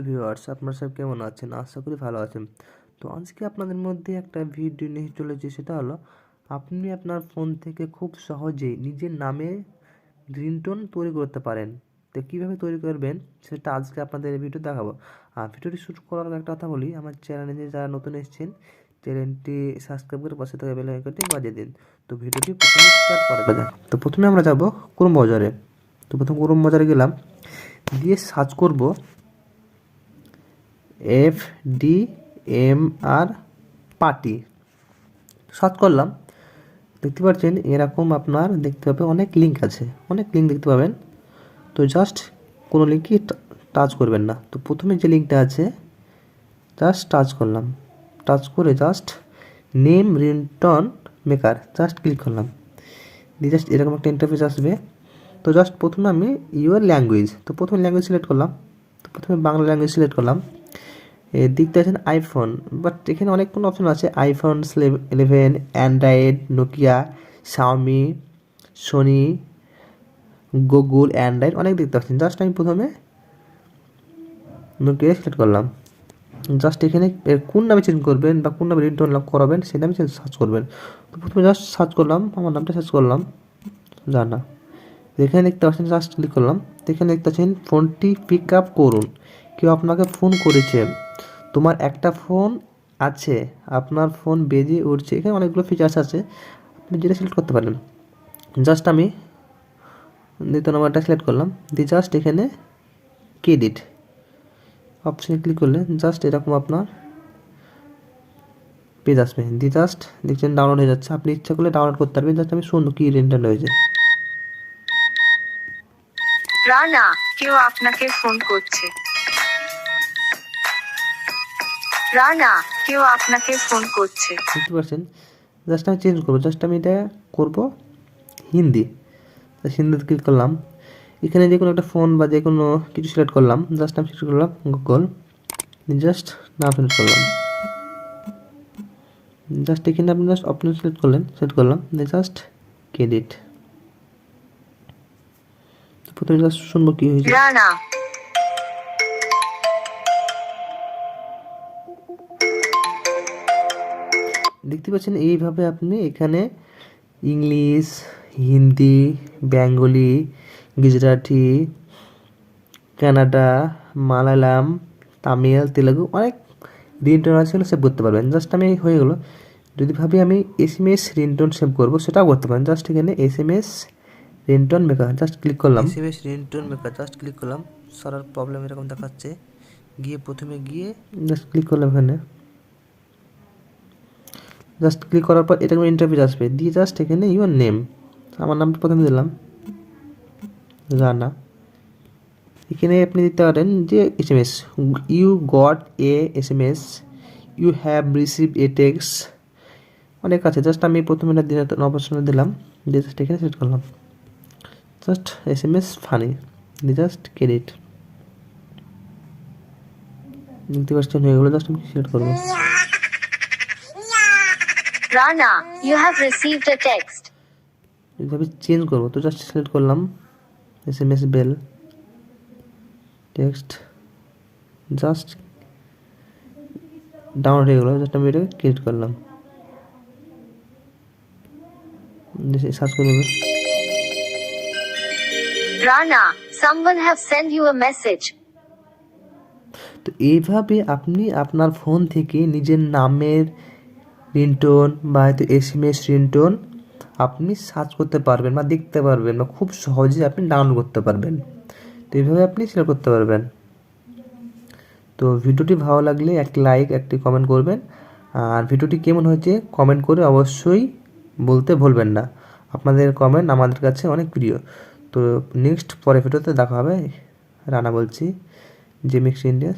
Viewers, আপনারা সব কেমন আছেন? আশা করি ভালো আছেন। তো আজকে আপনাদের মধ্যে একটা ভিডিও নিয়ে চলেছি, সেটা হলো আপনি আপনার ফোন থেকে খুব সহজেই নিজের নামে রিংটোন তৈরি করতে পারেন। তো কীভাবে তৈরি করবেন সেটা আজকে আপনাদের এই ভিডিও দেখাবো। আর ভিডিওটি শুরু করার আগে একটা কথা বলি, আমার চ্যানেলে যারা নতুন এসেছেন চ্যানেলটি সাবস্ক্রাইব করে পাশে থাকা বেল আইকনটি বাজিয়ে দিন। তো ভিডিওটি প্রথমে স্টার্ট করা যাক। তো প্রথমে আমরা যাব ক্রোম ব্রাউজারে। তো প্রথম ক্রোম ব্রাউজারে গেলাম, দিয়ে সার্চ করব FDMR পার্টি। সার্চ করলাম, দেখতে পাচ্ছেন এরকম আপনার দেখতে পাবে অনেক লিঙ্ক আছে, অনেক লিঙ্ক দেখতে পাবেন। তো জাস্ট কোনো লিঙ্কই টাচ করবেন না। তো প্রথমে যে লিঙ্কটা আছে জাস্ট টাচ করলাম, টাচ করে just name ringtone maker just click করলাম, দিয়ে জাস্ট এরকম একটা ইন্টারফেস আসবে। তো জাস্ট প্রথমে আমি ইউর ল্যাঙ্গুয়েজ, তো প্রথমে ল্যাঙ্গুয়েজ সিলেক্ট করলাম। তো প্রথমে বাংলা ল্যাঙ্গুয়েজ সিলেক্ট করলাম। দেখতে আছেন আইফোন, বাট এখানে অনেক কোনো অপশন আছে, iPhone 11, Android, Nokia, Xiaomi, Sony, Google, Android অনেক দেখতে পাচ্ছেন। জাস্ট আমি প্রথমে নোকিয়া সিলেক্ট করলাম। জাস্ট এখানে কোন নামে চেঞ্জ করবেন বা কোন নামে রিংটোন করাবেন সেই নামে সার্চ করবেন। তো প্রথমে জাস্ট সার্চ করলাম, আমার নামটা সার্চ করলাম জানা। এখানে দেখতে পাচ্ছেন জাস্ট ক্লিক করলাম। এখানে দেখতে পাচ্ছেন ফোনটি পিক আপ করুন, কেউ আপনাকে ফোন করেছে, তোমার একটা ফোন আছে, আপনার ফোন বেজে উঠছে। এখানে অনেকগুলো ফিচার্স আছে, আপনি যেটা সিলেক্ট করতে পারেন। জাস্ট আমি দ্বিতীয় নাম্বারটা সিলেক্ট করলাম, দিয়ে জাস্ট এখানে ক্রেডিট অপশানে ক্লিক করলে জাস্ট এরকম আপনার পেজ আসবে। দিয়ে জাস্ট দেখছেন ডাউনলোড হয়ে যাচ্ছে, আপনি ইচ্ছা করলে ডাউনলোড করতে পারবেন। জাস্ট আমি শুনুন কি রিংটোন হয়েছে। রানা, কেউ আপনাকে ফোন করছে। রানা, কেউ আপনাকে ফোন করছে। বুঝতে পারছেন? জাস্ট আমি চেঞ্জ করবো, জাস্ট আমি এটা করবো হিন্দি। হিন্দিতে ক্লিক করলাম, এখানে যে কোনো একটা ফোন বা যে কোনো কিছু সিলেক্ট করলাম। জাস্ট আমি সিলেক্ট করলাম গুগল, জাস্ট নাম সিলেক্ট করলাম। জাস্ট এখানে আপনি জাস্ট অপশন সিলেক্ট করলাম, জাস্ট ক্রেডিট। প্রথমে জাস্ট শুনবো কি হয়েছে। রানা, দেখতে পাচ্ছেন এইভাবে আপনি এখানে English, Hindi, Bengali, Gujarati, Canada, Malayalam, Tamil, Telugu অনেক রিংটোন আছে, সেভ করতে পারবেন। জাস্ট আমি হয়ে গেলো। যদি ভাবি আমি SMS রিংটোন সেভ করবো, সেটাও করতে পারেন। জাস্ট এখানে SMS ringtone maker just click করলাম, SMS ringtone maker just click করলাম। সারার প্রবলেম এরকম দেখাচ্ছে, গিয়ে প্রথমে গিয়ে জাস্ট ক্লিক করলাম। এখানে জাস্ট ক্লিক করার পর এটা কোনো ইন্টারভিউ আসবে, দিয়ে জাস্ট এখানে ইউর নেম, আমার নামটা প্রথমে দিলাম রানা। এখানে আপনি দিতে পারেন যে SMS, you got a SMS, you have receive a text, অনেক আছে। জাস্ট আমি প্রথমে অপশনে দিলাম, দিয়ে জাস্ট এখানে সিলেক্ট করলাম জাস্ট SMS ফানি, দিয়ে জাস্ট ক্রেডিট। দেখতে পাচ্ছেন হয়ে গেলো। জাস্ট আমি সিলেক্ট করবো রানা, you have received a text. এইভাবে চেঞ্জ করবো। তো জাস্ট সিলেক্ট করলাম SMS bell text, just download হয়ে গেলো। জাস্ট আমি এটা ক্রিয়েট করলাম, সার্চ করবো। Rana, someone have sent you a message. তো এইভাবে আপনি আপনার ফোন থেকে নিজের নামের রিংটোন বা হয়তো SMS রিংটোন আপনি সার্চ করতে পারবেন বা দেখতে পারবেন, বা খুব সহজে আপনি ডাউনলোড করতে পারবেন। তো এইভাবে আপনি সিলেক্ট করতে পারবেন। তো ভিডিওটি ভালো লাগলে একটি লাইক, একটি কমেন্ট করবেন। আর ভিডিওটি কেমন হয়েছে কমেন্ট করে অবশ্যই বলতে ভুলবেন না, আপনাদের কমেন্ট আমাদের কাছে অনেক প্রিয়। তো নেক্সট পরের ভিডিওতে দেখা হবে। রানা বলছি, j.mixindia।